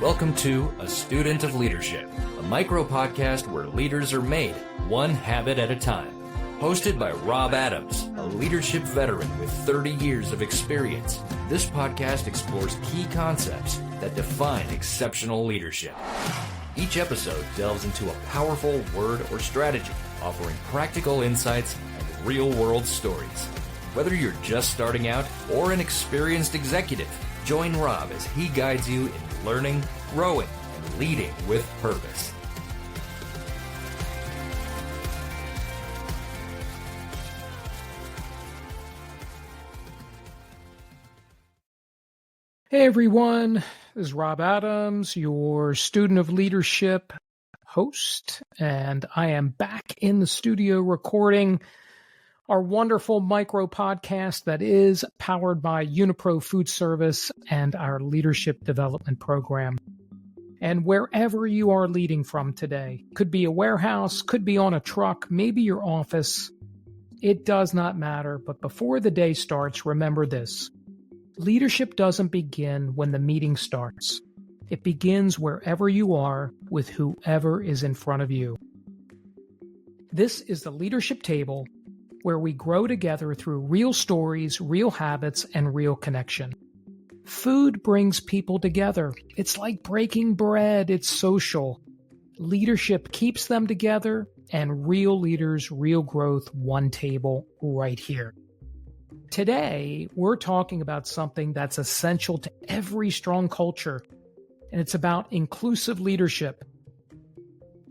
Welcome to A Student of Leadership, a micro-podcast where leaders are made one habit at a time. Hosted by Rob Adams, a leadership veteran with 30 years of experience, this podcast explores key concepts that define exceptional leadership. Each episode delves into a powerful word or strategy, offering practical insights and real-world stories. Whether you're just starting out or an experienced executive, join Rob as he guides you in learning, growing, and leading with purpose. Hey everyone, this is Rob Adams, your student of leadership host, and I am back in the studio recording our wonderful micro podcast that is powered by Unipro Foodservice and our leadership development program. And wherever you are leading from today, could be a warehouse, could be on a truck, maybe your office, it does not matter. But before the day starts, remember this. Leadership doesn't begin when the meeting starts. It begins wherever you are with whoever is in front of you. This is the leadership table where we grow together through real stories, real habits, and real connection. Food brings people together. It's like breaking bread. It's social. Leadership keeps them together, and real leaders, real growth, one table right here. Today, we're talking about something that's essential to every strong culture, and it's about inclusive leadership.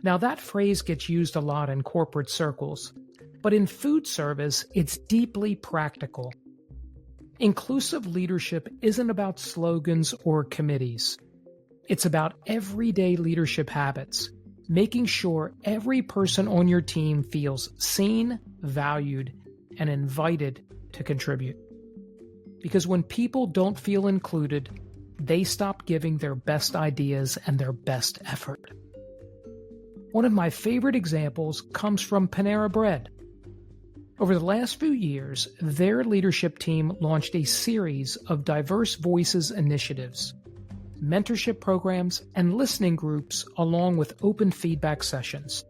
Now, that phrase gets used a lot in corporate circles, but in food service, it's deeply practical. Inclusive leadership isn't about slogans or committees. It's about everyday leadership habits, making sure every person on your team feels seen, valued, and invited to contribute. Because when people don't feel included, they stop giving their best ideas and their best effort. One of my favorite examples comes from Panera Bread. Over the last few years, their leadership team launched a series of diverse voices initiatives, mentorship programs, and listening groups, along with open feedback sessions.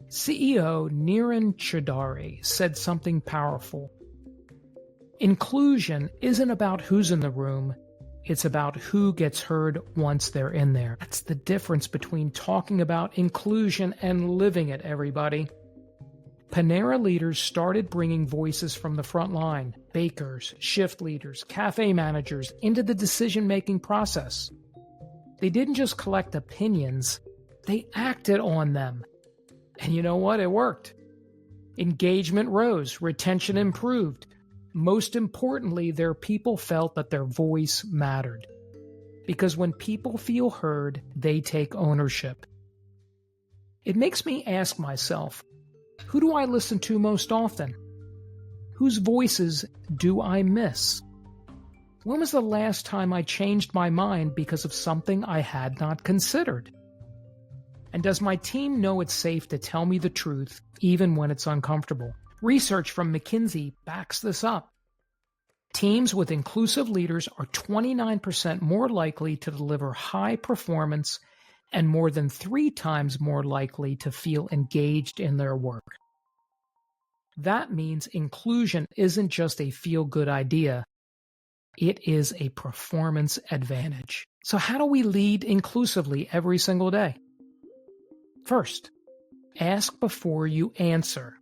CEO Niran Choudhary said something powerful. Inclusion isn't about who's in the room, it's about who gets heard once they're in there. That's the difference between talking about inclusion and living it, everybody. Panera leaders started bringing voices from the front line, bakers, shift leaders, cafe managers, into the decision-making process. They didn't just collect opinions, they acted on them. And you know what? It worked. Engagement rose, retention improved. Most importantly, their people felt that their voice mattered. Because when people feel heard, they take ownership. It makes me ask myself, who do I listen to most often? Whose voices do I miss? When was the last time I changed my mind because of something I had not considered? And does my team know it's safe to tell me the truth, even when it's uncomfortable? Research from McKinsey backs this up. Teams with inclusive leaders are 29% more likely to deliver high performance and more than 3 times more likely to feel engaged in their work. That means inclusion isn't just a feel-good idea, it is a performance advantage. So how do we lead inclusively every single day? First, ask before you answer.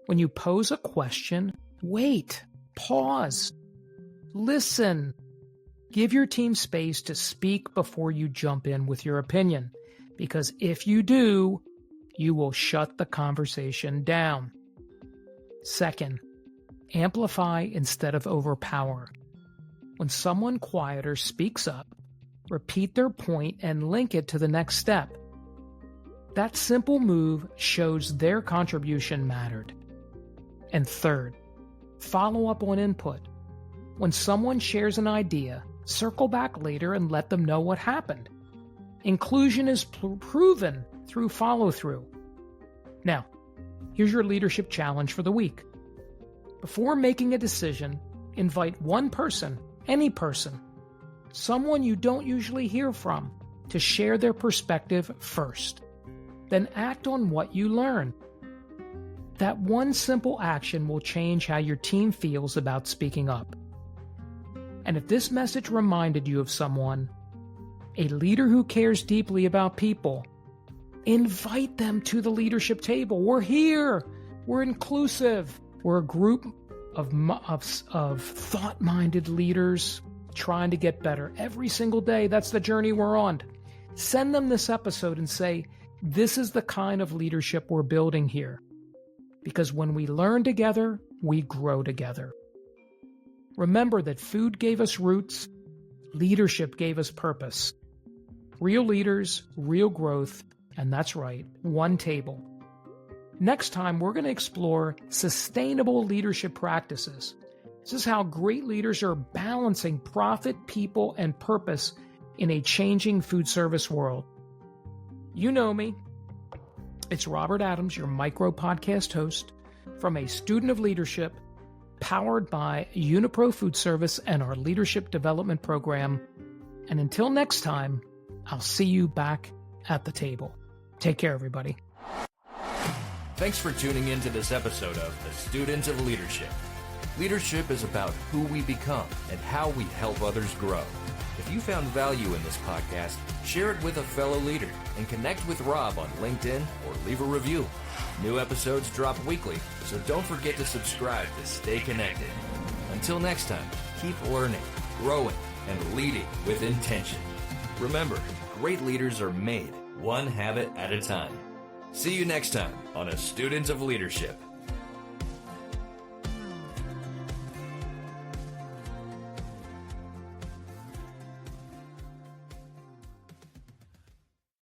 When you pose a question, wait, pause, listen. Give your team space to speak before you jump in with your opinion, because if you do, you will shut the conversation down. Second, amplify instead of overpower. When someone quieter speaks up, repeat their point and link it to the next step. That simple move shows their contribution mattered. And third, follow up on input. When someone shares an idea, circle back later and let them know what happened. Inclusion is proven through follow-through. Now, here's your leadership challenge for the week. Before making a decision, invite one person, any person, someone you don't usually hear from, to share their perspective first. Then act on what you learn. That one simple action will change how your team feels about speaking up. And if this message reminded you of someone, a leader who cares deeply about people, invite them to the leadership table. We're here. We're inclusive. We're a group of thought-minded leaders trying to get better every single day. That's the journey we're on. Send them this episode and say, this is the kind of leadership we're building here. Because when we learn together, we grow together. Remember that food gave us roots, leadership gave us purpose. Real leaders, real growth, and that's right, one table. Next time, we're going to explore sustainable leadership practices. This is how great leaders are balancing profit, people, and purpose in a changing food service world. You know me. It's Robert Adams, your micro podcast host from a student of leadership, powered by Unipro Food Service and our leadership development program. And until next time, I'll see you back at the table. Take care, everybody. Thanks for tuning in to this episode of The Student of Leadership. Leadership is about who we become and how we help others grow. If you found value in this podcast, share it with a fellow leader and connect with Rob on LinkedIn or leave a review. New episodes drop weekly, so don't forget to subscribe to stay connected. Until next time, keep learning, growing, and leading with intention. Remember, great leaders are made one habit at a time. See you next time on A Student of Leadership.